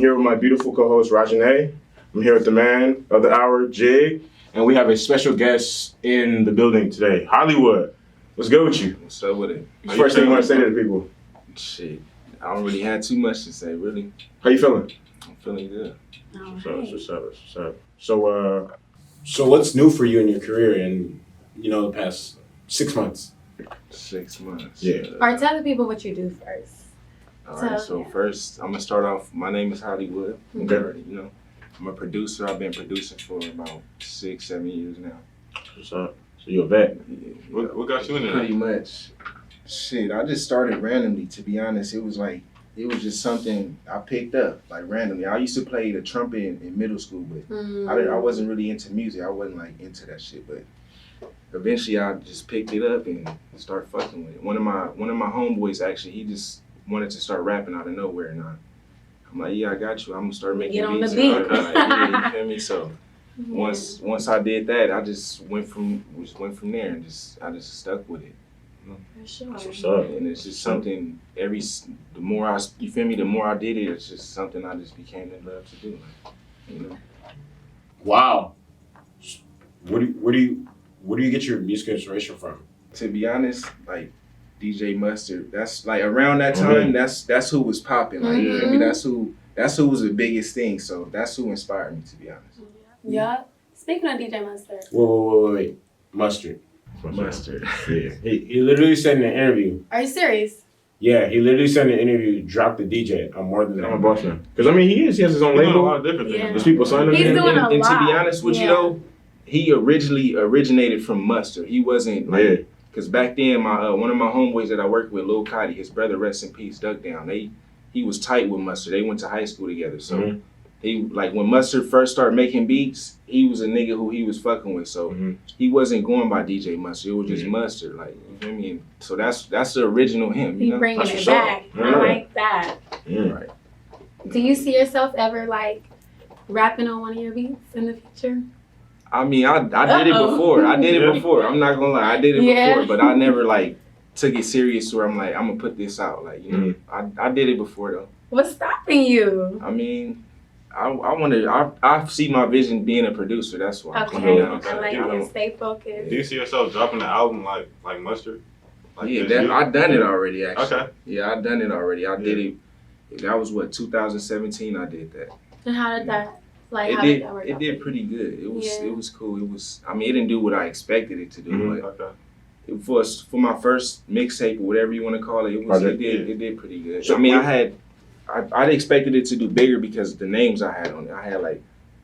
here with my beautiful co-host, Rajane. I'm here with the man of the hour, Jig. And we have a special guest in the building today, Hollywood. What's good with you? What's up with it? First thing you want to say to the people? Shit, I don't really have too much to say, really. How you feeling? I'm feeling good. What's up? So what's new for you in your career in, the past 6 months? 6 months. Yeah. Or tell the people what you do first. All right, so first, I'm going to start off. My name is Hollywood. Okay. Already, I'm a producer. I've been producing for about 6-7 years now. What's up? So you're a vet? Yeah, What got you in there? Pretty much. Shit, I just started randomly, to be honest. It was just something I picked up, like randomly. I used to play the trumpet in middle school, but I wasn't really into music. I wasn't like into that shit, but eventually I just picked it up and started fucking with it. One of my homeboys actually, he just wanted to start rapping out of nowhere, and I'm like, yeah, I got you. I'm gonna start making Get on beats. the beat. Like, yeah, you feel me? So once I did that, I just went from there and I just stuck with it. For sure. That's what's up. And it's just something the more I did it, it's just something I just became in love to do. Like, Wow. Where do you get your music inspiration from? To be honest, like DJ Mustard, that's like around that time, that's who was popping. Like you feel me? That's who was the biggest thing. So that's who inspired me, to be honest. Yeah. Speaking of DJ Mustard. Wait. Mustard. Yeah. He literally said in an interview. Are you serious? Yeah, he literally said in an interview, drop the DJ. I'm more than that. I'm a boss man. Because he has his own He's doing a label. lot of different things. There's people signing him. He's doing a and lot. to be honest with you though, he originally originated from Mustard. He wasn't like, because back then my one of my homeboys that I worked with, Lil Cotty, his brother, rest in peace, Duck Down. He was tight with Mustard. They went to high school together. So he, like when Mustard first started making beats, he was a nigga who he was fucking with. So he wasn't going by DJ Mustard. It was just Mustard. Like, you feel me? And so that's the original him. He bringing it back. I like that. Yeah. Right. Do you see yourself ever like rapping on one of your beats in the future? I mean, I did it before. I'm not gonna lie, I did it before, but I never like took it serious where I'm like, I'm gonna put this out. Like, I did it before though. What's stopping you? I mean, I see my vision being a producer. That's why. Okay, I like it. Stay focused. Do you see yourself dropping the album like Mustard? Like I done it already. Actually. Okay. Yeah, I done it already. I did it. That was 2017. I did that. And how did that? Like, It how did. did that work? It did pretty good. It was cool. It was. I mean, it didn't do what I expected it to do. But for my first mixtape or whatever you want to call it, it did pretty good. So I mean, I expected it to do bigger because of the names I had on it. I had like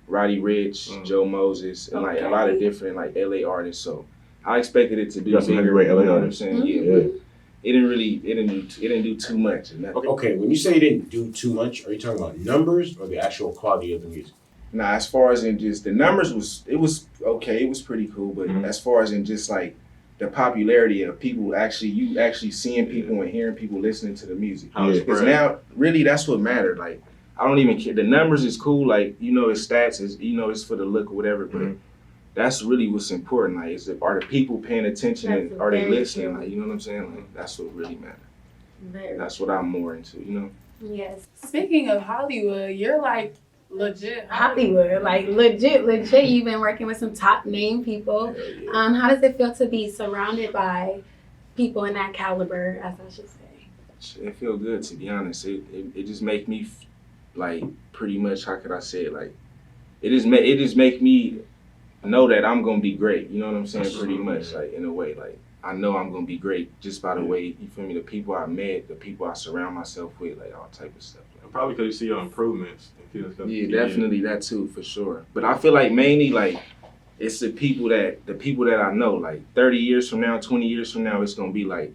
Roddy Ricch, Joe Moses, and like a lot of different like LA artists. So I expected it to do bigger. Heavyweight LA you know what I'm artists. saying? Yeah. But it didn't do too much. Okay, when you say it didn't do too much, are you talking about numbers or the actual quality of the music? Nah, as far as in just the numbers it was okay. It was pretty cool. But as far as in just like the popularity of people you actually seeing people and hearing people listening to the music. Because now, really, that's what mattered. Like, I don't even care. The numbers is cool. Like, it's stats. It's for the look or whatever. But that's really what's important. Like, are the people paying attention and are they listening? Like, you know what I'm saying? Like, that's what really matters. That's what I'm more into. Yes. Speaking of Hollywood, you're like legit Hollywood, like legit. You've been working with some top name people. How does it feel to be surrounded by people in that caliber, as I should say? It feels good, to be honest. It just make me like pretty much, how could I say it? Like, it just make me know that I'm gonna be great. You know what I'm saying? Pretty much, like in a way, like I know I'm gonna be great just by the way, you feel me? The people I met, the people I surround myself with, like all type of stuff. Probably because you see your improvements. Yeah, definitely that too, for sure. But I feel like mainly like it's the people that I know. Like 30 years from now, 20 years from now, it's gonna be like,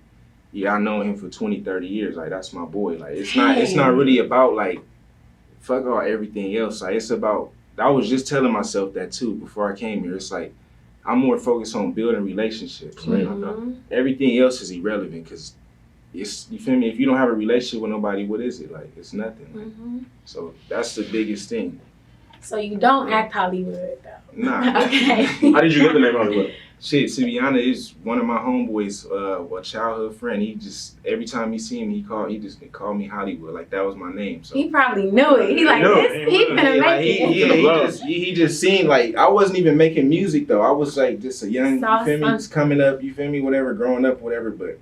yeah, I know him for 20, 30 years. Like that's my boy. Like it's not really about like fuck all everything else. Like it's about, I was just telling myself that too before I came here. It's like I'm more focused on building relationships. Right? Everything else is irrelevant because you feel me? If you don't have a relationship with nobody, what is it? Like, it's nothing. Like. So that's the biggest thing. So you don't act Hollywood, though? Nah. Okay. How did you get the name Hollywood? Shit, to be honest, it's one of my homeboys, a childhood friend. He just every time he see him, he just called me Hollywood, like that was my name. So He probably knew it. He like No, this. He finna like, make it. he just seen like I wasn't even making music though. I was like just a young, you feel me, just coming up, you feel me, whatever, growing up, whatever. But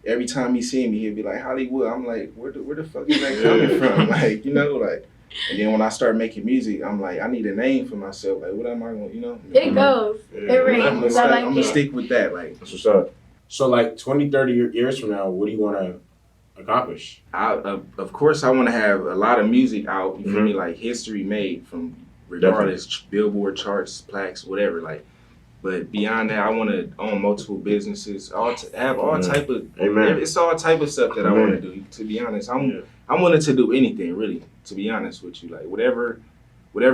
every time he see me, he'd be like Hollywood. I'm like, where the fuck is that coming from? Like, you know, like. And then when I start making music, I'm like, I need a name for myself. Like, what am I going to, you know? It goes. It rings. I like I'm going to stick with that. Like, That's what's up. So like 20, 30 years from now, what do you want to accomplish? Of course, I want to have a lot of music out. You feel me? Like history made from regardless, Billboard charts, plaques, whatever. Like, but beyond that, I want to own multiple businesses. Have all type of. Amen. It's all type of stuff that I want to do. To be honest, I'm willing to do anything really. To be honest with you, like whatever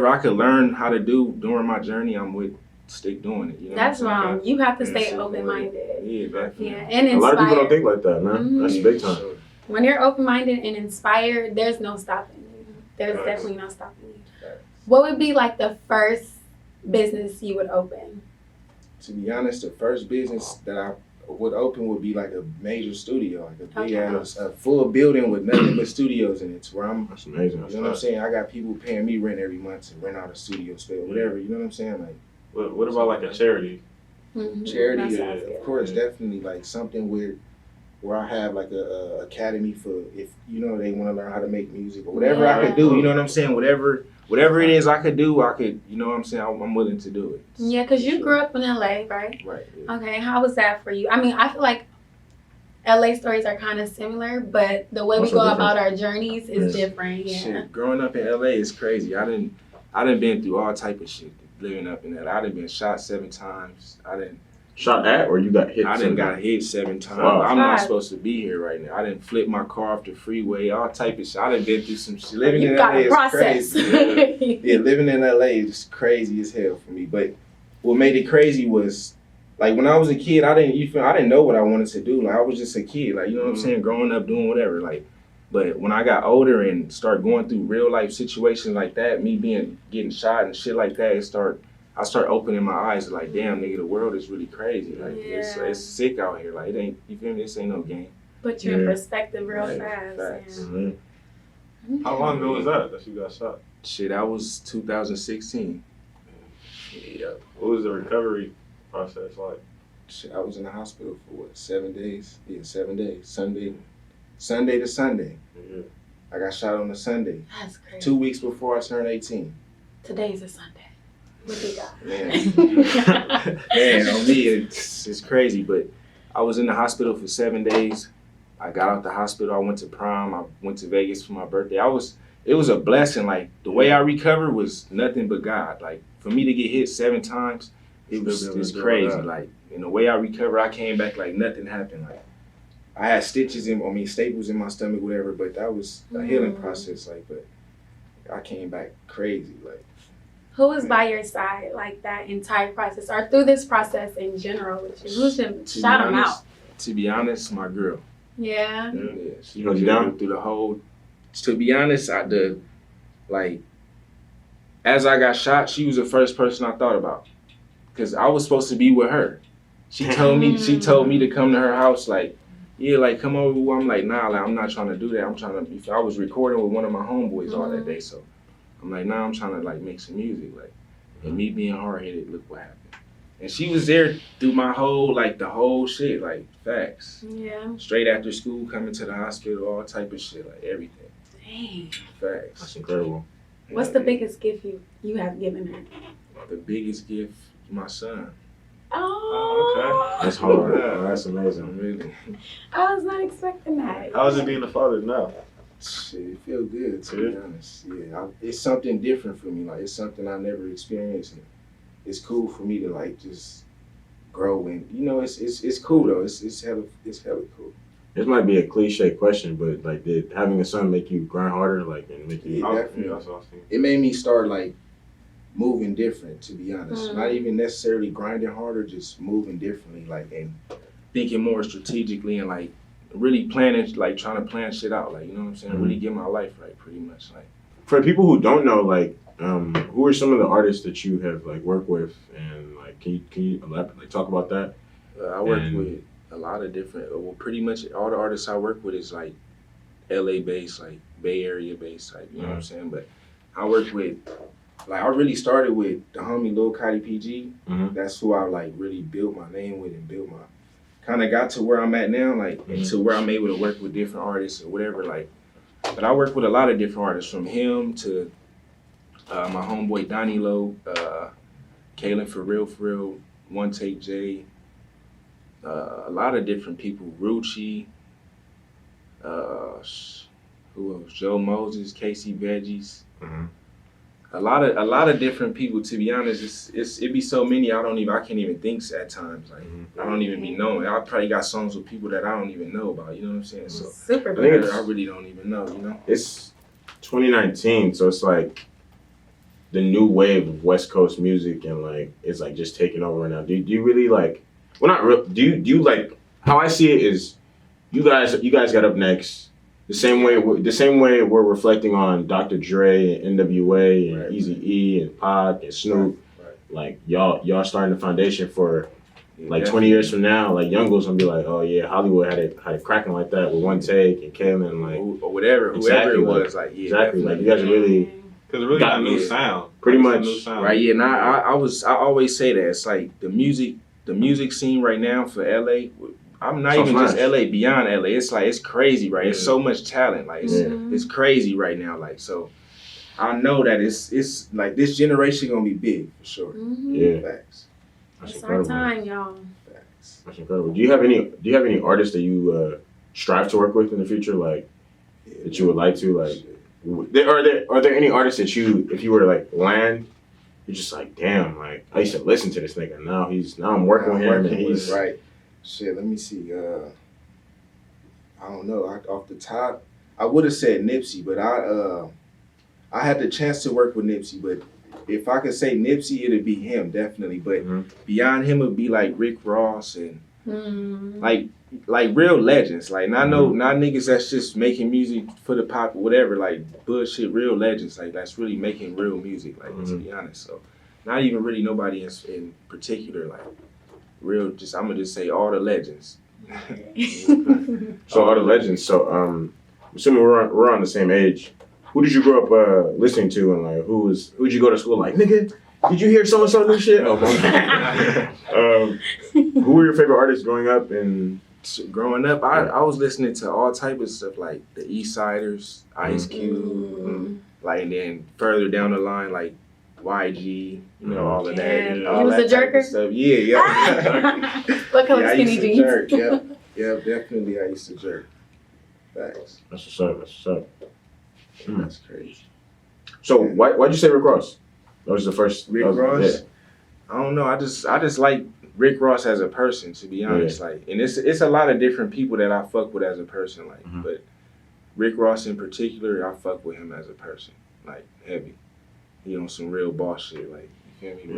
I could learn how to do during my journey, I'm with. Stick doing it. You know That's wrong. You have to stay open-minded. Yeah, definitely. Yeah, and inspired. A lot of people don't think like that, man. That's big time. When you're open-minded and inspired, there's no stopping you. There's definitely no stopping you. What would be like the first business you would open? To be honest, the first business that I would open would be like a major studio, like a big ass, a full building with nothing but studios in it. To where I'm, that's amazing. You know what I'm saying? I got people paying me rent every month to rent out a studio space, whatever. You know what I'm saying? Like, what about like a charity? Charity, of course, definitely like something where I have like a academy for if you know they want to learn how to make music or whatever I could do. You know what I'm saying? Whatever it is I could do, I could. You know what I'm saying? I'm willing to do it. Yeah, because you grew up in LA, right? Right. Yeah. Okay, how was that for you? I mean, I feel like LA stories are kind of similar, but the way we go about our journeys is different. Yeah. Shit, growing up in LA is crazy. I done been through all type of shit. Living up in that, I done been shot 7 times. Shot at, or you got hit? I done got hit 7 times. Wow. I'm not supposed to be here right now. I done flipped my car off the freeway, all type of shit. I done been through some shit. Living in LA is crazy. Yeah, living in LA is crazy as hell for me. But what made it crazy was, like, when I was a kid, I didn't know what I wanted to do. Like, I was just a kid. Like, you know what I'm saying? Growing up, doing whatever. Like, but when I got older and started going through real life situations like that, me getting shot and shit like that, I start opening my eyes like, damn, nigga, the world is really crazy. Like, it's sick out here. Like, it ain't, you feel me? This ain't no game. Put you in perspective real fast. Mm-hmm. How long ago was that you got shot? Shit, that was 2016. Yeah. What was the recovery process like? Shit, I was in the hospital for 7 days? Yeah, 7 days. Sunday to Sunday. Yeah. I got shot on a Sunday. That's crazy. 2 weeks before I turned 18. Today's a Sunday. What you got? Man, on me, it's crazy. But I was in the hospital for 7 days. I got out the hospital. I went to prom. I went to Vegas for my birthday. It was a blessing. Like, the way I recovered was nothing but God. Like, for me to get hit 7 times, it's crazy. Like, in the way I recovered, I came back like nothing happened. Like, I had staples in my stomach, whatever, but that was a healing process. Like, but I came back crazy. Like, who was by your side like that entire process, or through this process in general with you? Who's been shot him out? To be honest, my girl. Yeah. She held you down through the whole. To be honest, as I got shot, she was the first person I thought about, because I was supposed to be with her. She told me to come to her house, like, yeah, like, come over. I'm like, nah, like, I'm not trying to do that. I was recording with one of my homeboys all that day, so I'm like, nah, I'm trying to like make some music, like, and me being hard-headed, look what happened. And she was there through my the whole shit, like, facts. Yeah. Straight after school, coming to the hospital, all type of shit, like everything. Dang. Facts. That's incredible. What's the biggest gift you have given her? The biggest gift, my son. Oh. Okay. That's hard. That's amazing. Really. I was not expecting that. How's it being a father now? Shit, it feel good, to be honest. Yeah, it's something different for me. Like, it's something I never experienced. And it's cool for me to like just grow, and you know, it's cool though. It's hella cool. This might be a cliche question, but like, did having a son make you grind harder, like, and make you? Yeah, definitely. It made me start like moving different, to be honest. Not even necessarily grinding harder, just moving differently, like, and thinking more strategically, and like really planning, like trying to plan shit out, like, you know what I'm saying? Really get my life right, pretty much. Like, for people who don't know, like, who are some of the artists that you have like worked with and like Like, can you elaborate, like, talk about that? I work with a lot of different. Well, pretty much all the artists I work with is like LA based, like Bay Area based, like you know what I'm saying. But I work with, like, I really started with the homie Lil Cotty PG. That's who I like really built my name with and built my. Kind of got to where I'm at now, like, and to where I'm able to work with different artists or whatever, like. But I work with a lot of different artists, from him to my homeboy Donnie Lowe, Kalen For Real, One Take J, a lot of different people, Rucci, who else? Joe Moses, Casey Veggies. A lot of different people. To be honest, it be so many I can't even think at times. Like I don't even be knowing. I probably got songs with people that I don't even know about. You know what I'm saying? So Super. I really don't even know. You know. It's 2019, so it's like the new wave of West Coast music, and like it's like just taking over right now. Do you really like? Well, not real. Do you like? How I see it is, you guys got up next. The same way we're reflecting on Dr. Dre and NWA and Eazy-E and Pac and Snoop. Right. Like y'all starting the foundation for like definitely. 20 years from now. Like young girls gonna be like, oh yeah, Hollywood had it cracking like that with One Take and Kalen, like or whatever, exactly, whoever it was. Like yeah, exactly. definitely. Like you guys really Because it really got a new Yeah. sound. Pretty It's a much. new sound. Right, yeah, and I always say that it's like the music scene right now for LA. I'm not So even just smash. LA, beyond LA. It's like it's crazy, right? It's so much talent, like it's crazy right now. Like so, I know that it's like this generation gonna be big for sure. Yeah. Facts. That's It's our incredible. time, y'all. Facts. That's incredible. Do you have any artists that you strive to work with in the future, like that you would like to like? Are there any artists that you, if you were to like land, you're just like, damn, like I used to listen to this nigga. Now I'm working with him, and he's right. Shit, let me see. I don't know. Off the top, I would have said Nipsey, but I had the chance to work with Nipsey. But if I could say Nipsey, it'd be him definitely. But beyond him, it'd be like Rick Ross and like real legends. Like not niggas that's just making music for the pop or whatever. Like bullshit, real legends. Like that's really making real music. Like to be honest, so not even really nobody in particular. Like real, just I'm gonna just say all the legends. So all the legends. So assuming we're on the same age, who did you grow up listening to, and like who'd you go to school like, nigga? Did you hear so and so new shit? Oh, who were your favorite artists growing up? And growing up, I was listening to all type of stuff like the East Siders, Ice Cube, like, and then further down the line like YG, you know, all of that. You All was that a type of jerker? stuff. Yeah. What color I skinny used to jeans? jerk. Yeah, definitely. I used to jerk. Facts. that's what's up. That's what's up. That's crazy. So why'd you say Rick Ross? That was the first. Rick Ross. Yeah. I don't know. I just like Rick Ross as a person, to be honest. Like, and it's a lot of different people that I fuck with as a person. Like, but Rick Ross in particular, I fuck with him as a person. Like, heavy. He on some real boss shit. Like, you feel me?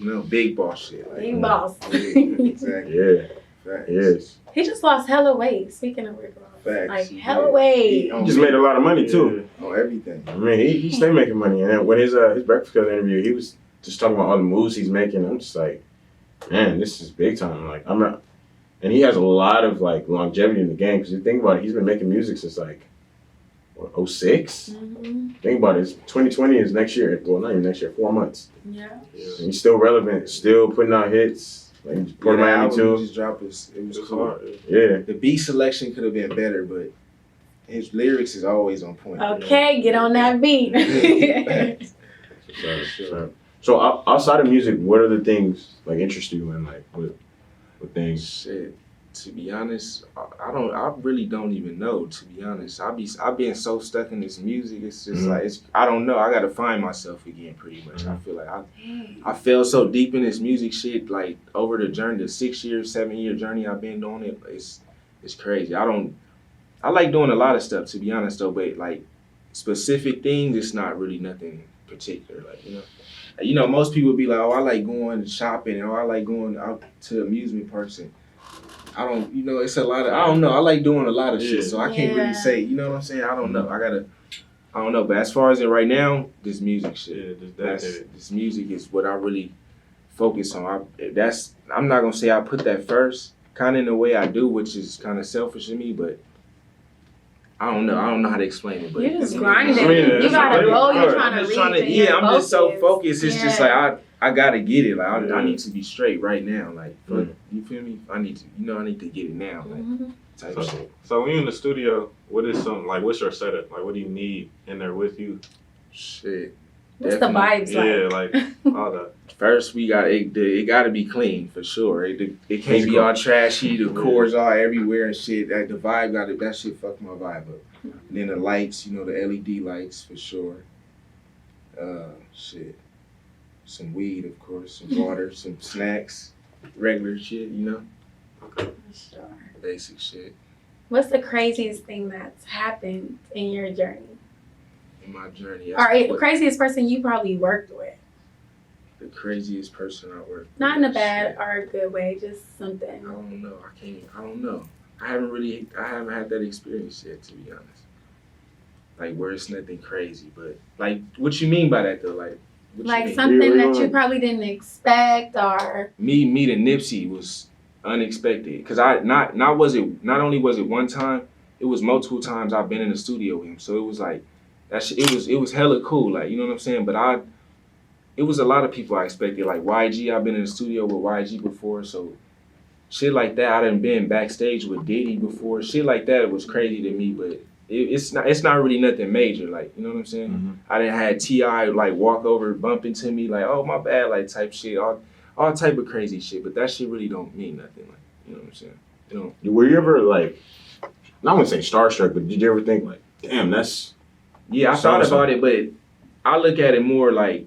Real, big boss shit. Like, Big boss. Exactly. Yeah. Facts. Yes. He just lost hella weight. Speaking of Rick Ross. Facts. Like hella weight. He just made a lot of money too. On everything. I mean, he stay making money. And then when his Breakfast Club interview, he was just talking about all the moves he's making. I'm just like, man, this is big time. Like I'm not, and he has a lot of like longevity in the game. Because you think about it, he's been making music since like what, 06? Think about it. It's 2020 is next year. Well, not even next year. 4 months. Yeah. And he's still relevant. Still putting out hits. Like Port Miami too. Just dropped it was It's cool. hard. Yeah. The beat selection could have been better, but his lyrics is always on point. Okay, get on that beat. So outside of music, what are the things like interest you in, like with things? Shit, to be honest, I really don't even know. To be honest, I been so stuck in this music. It's just like I don't know. I gotta find myself again, pretty much. I feel like I fell so deep in this music shit, like over the journey, the 7-year journey I've been doing it. It's crazy. I like doing a lot of stuff, to be honest though, but like specific things, it's not really nothing particular. Like most people be like, oh, I like going shopping, or I like going out to amusement parks. And I don't, it's a lot of, I don't know. I like doing a lot of shit, so I can't really say, you know what I'm saying? I don't know. I don't know. But as far as it right now, this music shit. Yeah, This music is what I really focus on. I'm not gonna say I put that first, kind of in the way I do, which is kind of selfish of me, but I don't know how to explain it. But You're just grinding. I mean, You got a goal you're trying to I'm reach. just and you're I'm just so focused. focused. It's just like I gotta get it. Like I Yeah. need to be straight right now. Like Mm. you feel me? I need to get it now. Like Mhm. type So, shit. so when you're in the studio, what's your setup? Like, what do you need in there with you? Shit. What's the vibes Yeah, like? like all that. First, we got it got to be clean for sure. It can't Clean be core. all trashy. The Yeah. chords all everywhere and shit. The vibe that shit fuck my vibe up. And then the lights, the LED lights for sure. Shit. Some weed, of course. Some water. Some snacks. Regular shit. Sure. Basic shit. What's the craziest thing that's happened in your journey? In my journey. Or the craziest person you probably worked with? The craziest person I worked with. Not in a bad Shit. or a good way, just I something. don't know. I don't know. I haven't had that experience yet, to be honest. Like where it's nothing crazy, but like, what you mean by that though? Like, what you Like mean? something Yeah, that you probably didn't expect, or Me meeting Nipsey was unexpected. Cause not only was it one time, it was multiple times I've been in the studio with him. So it was like that shit, it was hella cool. Like, you know what I'm saying? But it was a lot of people I expected. Like YG, I've been in the studio with YG before, so shit like that. I done been backstage with Diddy before. Shit like that was crazy to me, but it's not really nothing major. Like, you know what I'm saying? Mhm. I done had T.I. like walk over, bump into me, like, oh my bad, like type shit, all type of crazy shit. But that shit really don't mean nothing. Like, you know what I'm saying? You know? Were you ever like, not want to say starstruck, but did you ever think like, damn, that's Yeah, I thought about it, but I look at it more like,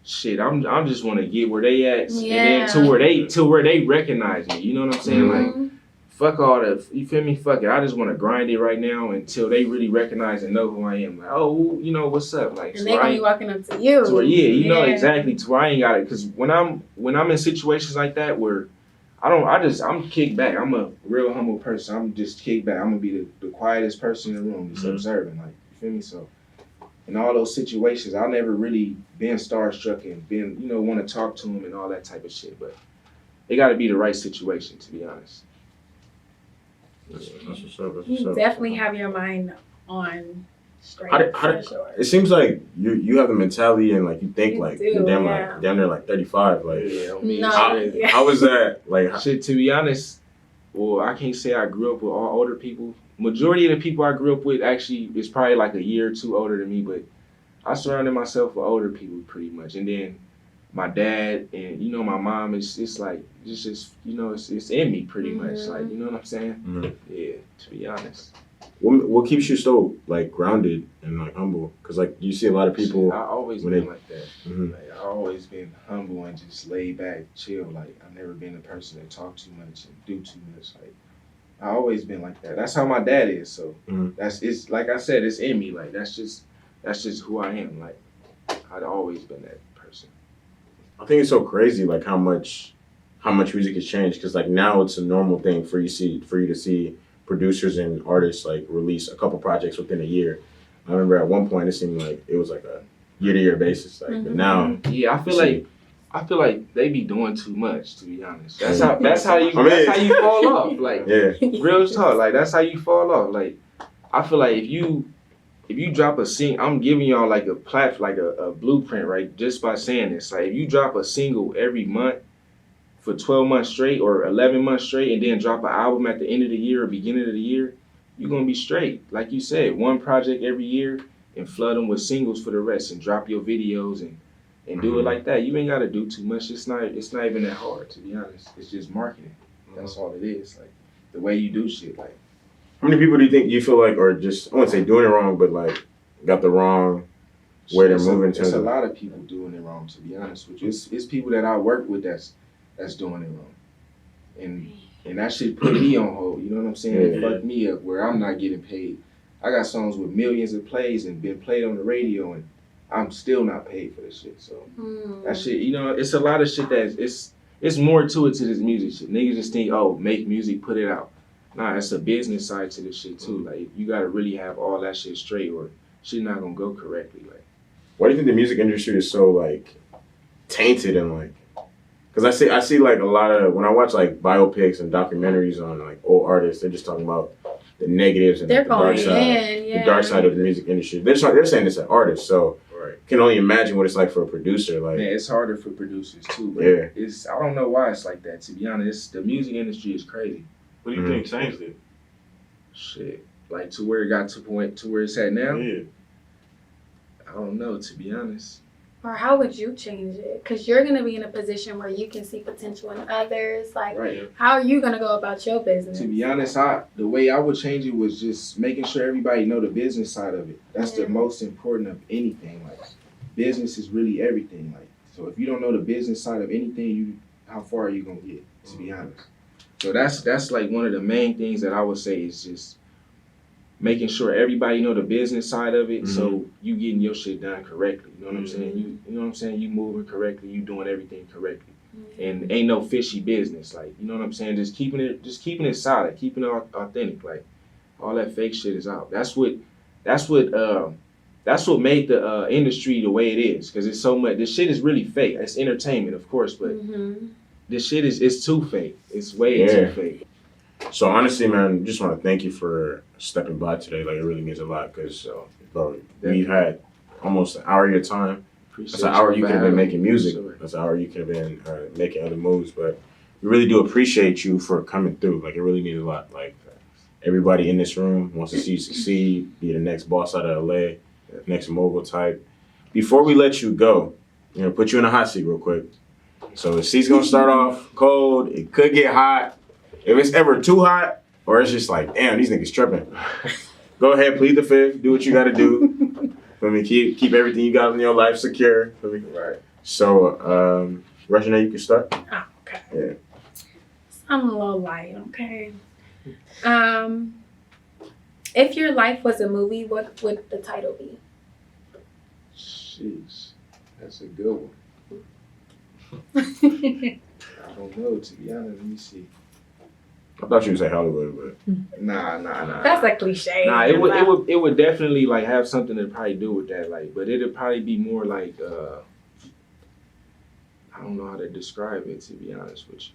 shit, I'm just want to get where they at, and then to where they recognize me. You know what I'm saying? Like, Mhm. fuck all the, you feel me? Fuck it. I just want to grind it right now until they really recognize and know who I am. Like, oh, what's up? Like, And they gonna be walking up to you. to where, you know Yeah. exactly. To where I ain't got it, because when I'm in situations like that where I'm kicked back. I'm a real humble person. I'm just kicked back. I'm gonna be the quietest person in the room, just observing. Like, you feel me? So, in all those situations, I never really been starstruck and been, want to talk to them and all that type of shit. But it got to be the right situation, to be honest. That's what's up. That's You what's up. definitely have your mind on straight How for sure. It seems like you have the mentality and like you think You like do, you're damn yeah. like down there like 35. Like Yeah, I mean, No, shit. how was that? Like Shit, to be honest, well, I can't say I grew up with all older people. Majority of the people I grew up with actually is probably like a year or two older than me, but I surrounded myself with older people pretty much. And then my dad and my mom it's like it's just it's in me pretty much. Like, you know what I'm saying? Mhm. Yeah, to be honest. what keeps you so like grounded and like humble? Because like you see a lot of people. I always when been they- like that. Mhm. Like, I always been humble and just laid back, chill. Like, I've never been a person that talk too much and do too much. Like, I always been like that. That's how my dad is. So Mhm. it's like I said, it's in me. Like, that's just who I am. Like, I'd always been that person. I think it's so crazy like how much music has changed. Because like now it's a normal thing for you to see producers and artists like release a couple projects within a year. I remember at one point it seemed like it was like a year-to-year basis. Like but now. Yeah, I feel like they be doing too much, to be honest. That's how you I mean- that's how you fall off. Like, Yeah. real talk. Like, that's how you fall off. Like, I feel like if you drop a single, I'm giving y'all like a blueprint, right? Just by saying this. Like, if you drop a single every month for 12 months straight or 11 months straight, and then drop an album at the end of the year or beginning of the year, you're gonna be straight. Like you said, one project every year and flood them with singles for the rest, and drop your videos and do it like that. You ain't gotta do too much. It's not even that hard, to be honest. It's just marketing. That's all it is. Like, the way you do shit. Like, How many people do you think you feel like are just, I wouldn't say doing it wrong, but like got the wrong way they're moving to? There's a lot of people doing it wrong, to be honest with you. It's people that I work with that's doing it wrong. And that shit put me on hold, you know what I'm saying? It Yeah. fucked me up where I'm not getting paid. I got songs with millions of plays and been played on the radio, and I'm still not paid for this shit. So that shit, it's a lot of shit it's more to it to this music shit. Niggas just think, oh, make music, put it out. Nah, it's a business side to this shit too. Like, you gotta really have all that shit straight or shit not gonna go correctly. Like, Why do you think the music industry is so like tainted and like Because I see like a lot of, when I watch like biopics and documentaries on like old artists, they're just talking about the negatives and They're like, the dark going side, in, the dark side of the music industry. They're saying it's an artist, so Right. can only imagine what it's like for a producer. Like, Man, it's harder for producers too. But Yeah. It's I don't know why it's like that. To be honest, the music industry is crazy. What do you think changed it? Shit, like to where it got to point to where it's at now. Yeah. I don't know. To be honest, Or how would you change it? Because you're going to be in a position where you can see potential in others. Like, right. how are you going to go about your business? To be honest, the way I would change it was just making sure everybody know the business side of it. That's the most important of anything. Like, business is really everything. Like, so if you don't know the business side of anything, how far are you gonna get? To be honest. So that's like one of the main things that I would say is just making sure everybody know the business side of it, so you getting your shit done correctly. You know what I'm saying? You know what I'm saying? You moving correctly, you doing everything correctly. And ain't no fishy business, like, you know what I'm saying? Just keeping it solid, keeping it authentic. Like, all that fake shit is out. That's what made the industry the way it is, because it's so much. This shit is really fake. It's entertainment, of course, but this shit is too fake. It's way too fake. So honestly, man, just want to thank you for stepping by today. Like, it really means a lot, because we've had almost an hour of your time. That's an hour you could have been making music. That's an hour you could have been making other moves. But we really do appreciate you for coming through. Like, it really means a lot. Like, everybody in this room wants to see you succeed, be the next boss out of LA, next mogul type. Before we let you go, put you in a hot seat real quick. So the seat's gonna start off cold. It could get hot. If it's ever too hot, or it's just like, damn, these niggas tripping. Go ahead, plead the fifth. Do what you gotta do. For me, keep everything you got in your life secure. For me. Right. So, Russian, you can start. Oh, okay. Yeah. I'm a little light, okay. If your life was a movie, what would the title be? Jeez, that's a good one. I don't know, to be honest. Let me see. I thought you would say Hollywood, but Nah. That's a cliche. Nah, it would definitely like have something to probably do with that, like, but it'd probably be more like I don't know how to describe it, to be honest with you.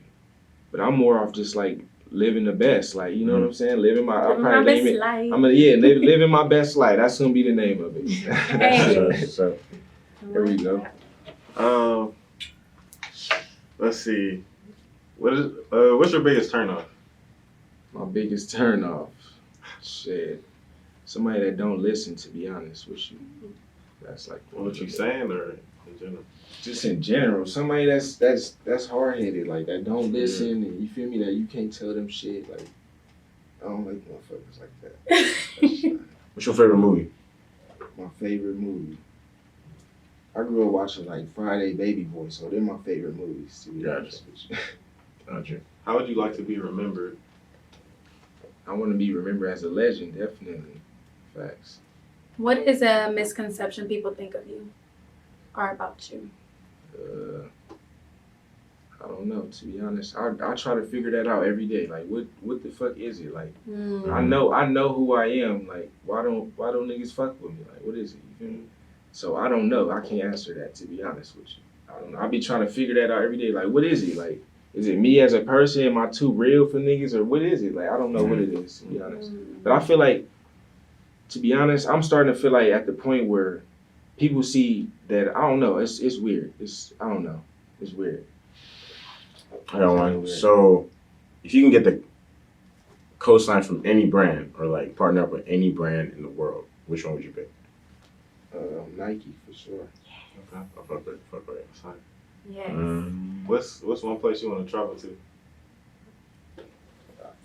But I'm more off just like living the best, like, you know what I'm saying? Living my best life. Living my best life. That's gonna be the name of it. Hey. so There we go. Let's see. What's your biggest turnoff? My biggest turn off, shit. Somebody that don't listen, to be honest with you. That's like What you saying, or in general? just in general. Somebody that's hard headed, like that don't listen, and you feel me, that you can't tell them shit. Like, I don't like motherfuckers like that. That's what's your favorite movie? my favorite movie. I grew up watching like Friday Baby Boy, so they're my favorite movies, to be honest with you. Gotcha. How would you like to be remembered? I want to be remembered as a legend, definitely. Facts. What is a misconception people think of you or about you? I don't know, to be honest. I try to figure that out every day. Like, what the fuck is it? Like, I know who I am. Like, why don't niggas fuck with me? Like, what is it? You feel me? So I don't know. I can't answer that, to be honest with you. I don't know. I be trying to figure that out every day. Like, what is it? Like, is it me as a person? Am I too real for niggas, or what is it? Like, I don't know what it is, to be honest. But I feel like, to be honest, I'm starting to feel like at the point where people see that, I don't know, it's weird. I don't know. It's weird. I got one. So, if you can get the cosign from any brand, or like partner up with any brand in the world, which one would you pick? Nike, for sure. Okay. Fuck it. Sorry. Yes. What's one place you want to travel to?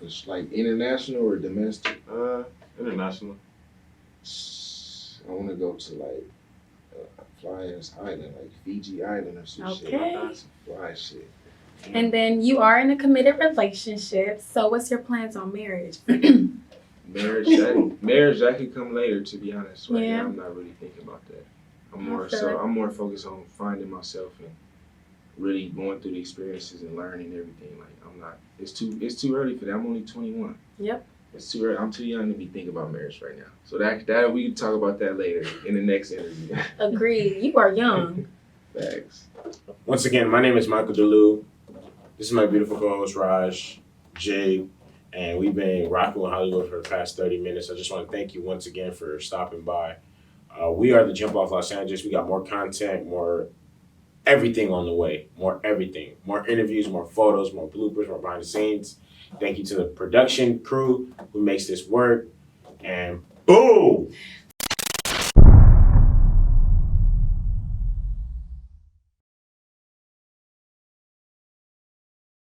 It's like international or domestic? International. I want to go to like fly-ass island, like Fiji Island or some shit. Okay. Some fly shit. And then you are in a committed relationship. So what's your plans on marriage? Marriage, that could come later, to be honest. Right now, I'm not really thinking about that. I'm more focused on finding myself and really going through the experiences and learning everything. Like, I'm not. It's too early for that. I'm only 21. Yep. It's too early. I'm too young to be thinking about marriage right now. So that we can talk about that later in the next interview. Agreed. You are young. Facts. Once again, my name is Michael DeLu. This is my beautiful co-host Raj, Jay, and we've been rocking with Hollywood for the past 30 minutes. I just want to thank you once again for stopping by. We are the Jump Off Los Angeles. We got more content, more everything on the way. More everything. More interviews, more photos, more bloopers, more behind the scenes. Thank you to the production crew who makes this work. And boom!